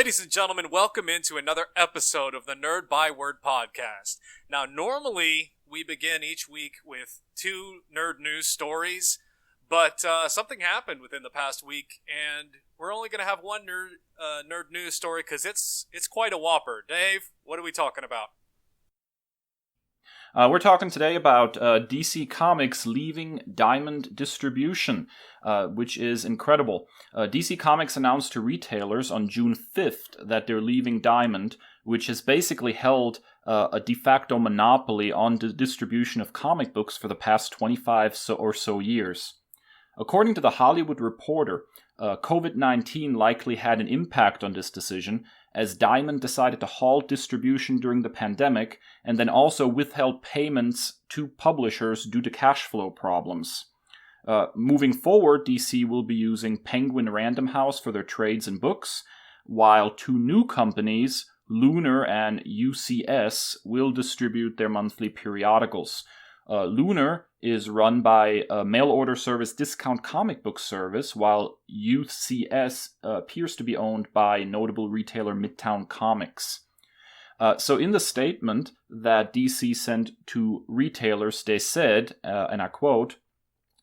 Ladies and gentlemen, welcome into another episode of the Nerd Byword podcast. Now, normally we begin each week with 2 nerd news stories, but something happened within the past week, and we're only going to have one nerd news story because it's quite a whopper. Dave, what are we talking about? We're talking today about DC Comics leaving Diamond distribution, which is incredible. DC Comics announced to retailers on June 5th that they're leaving Diamond, which has basically held a de facto monopoly on the distribution of comic books for the past 25 or so years. According to The Hollywood Reporter, COVID-19 likely had an impact on this decision, as Diamond decided to halt distribution during the pandemic and then also withheld payments to publishers due to cash flow problems. Moving forward, DC will be using Penguin Random House for their trades and books, while 2 new companies, Lunar and UCS, will distribute their monthly periodicals. Lunar is run by a mail-order service Discount Comic Book Service, while UCS appears to be owned by notable retailer Midtown Comics. So in the statement that DC sent to retailers, they said, and I quote,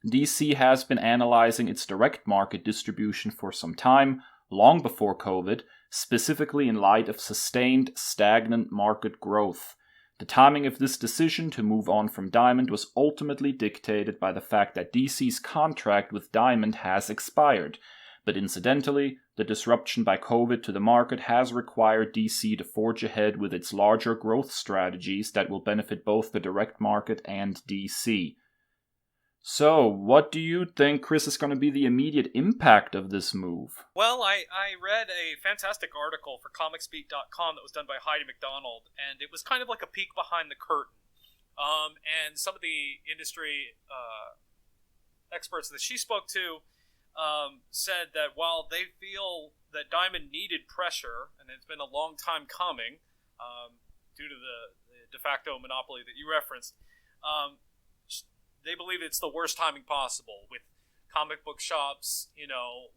DC has been analyzing its direct market distribution for some time, long before COVID, specifically in light of sustained, stagnant market growth. The timing of this decision to move on from Diamond was ultimately dictated by the fact that DC's contract with Diamond has expired. But incidentally, the disruption by COVID to the market has required DC to forge ahead with its larger growth strategies that will benefit both the direct market and DC. So, what do you think, Chris, is going to be the immediate impact of this move? Well, I read a fantastic article for comicsbeat.com that was done by Heidi McDonald, and it was kind of like a peek behind the curtain. And some of the industry experts that she spoke to said that while they feel that Diamond needed pressure, and it's been a long time coming due to the de facto monopoly that you referenced, they believe it's the worst timing possible, with comic book shops,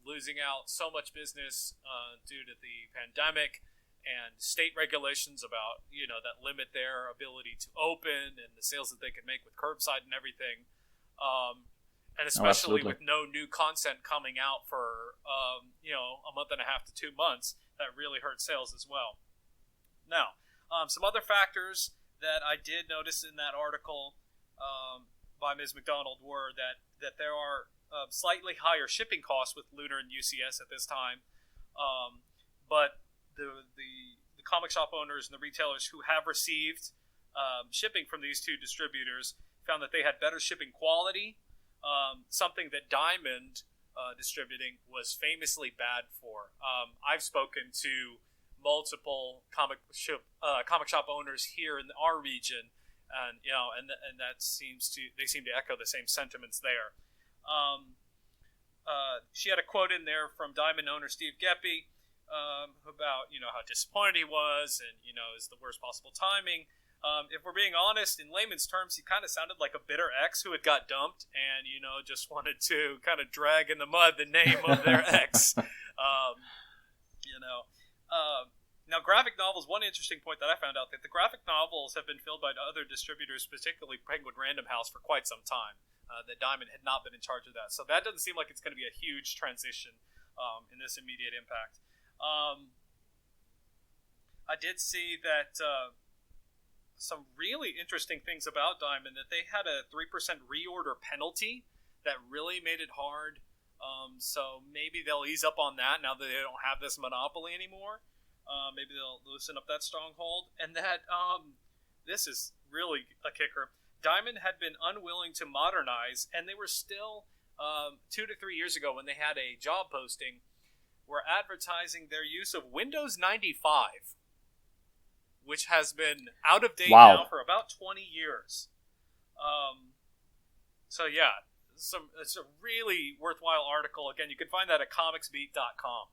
losing out so much business due to the pandemic and state regulations about, that limit their ability to open and the sales that they can make with curbside and everything. And especially with no new content coming out for, a month and a half to 2 months, that really hurts sales as well. Now, some other factors that I did notice in that article by Ms. McDonald were that there are slightly higher shipping costs with Lunar and UCS at this time, but the comic shop owners and the retailers who have received shipping from these 2 distributors found that they had better shipping quality, something that Diamond distributing was famously bad for. I've spoken to multiple comic shop owners here in our region, and that they seem to echo the same sentiments there. She had a quote in there from Diamond owner Steve Geppy about how disappointed he was, and is the worst possible timing. If we're being honest, in layman's terms, he kind of sounded like a bitter ex who had got dumped, and just wanted to kind of drag in the mud the name of their ex. Now, graphic novels, one interesting point that I found out, that the graphic novels have been filled by other distributors, particularly Penguin Random House, for quite some time. That Diamond had not been in charge of that. So that doesn't seem like it's going to be a huge transition in this immediate impact. I did see that some really interesting things about Diamond, that they had a 3% reorder penalty that really made it hard. So maybe they'll ease up on that now that they don't have this monopoly anymore. Maybe they'll loosen up that stronghold. And that this is really a kicker. Diamond had been unwilling to modernize, and they were still 2 to 3 years ago when they had a job posting, were advertising their use of Windows 95, which has been out of date now for about 20 years. So yeah, it's a really worthwhile article. Again, you can find that at comicsbeat.com.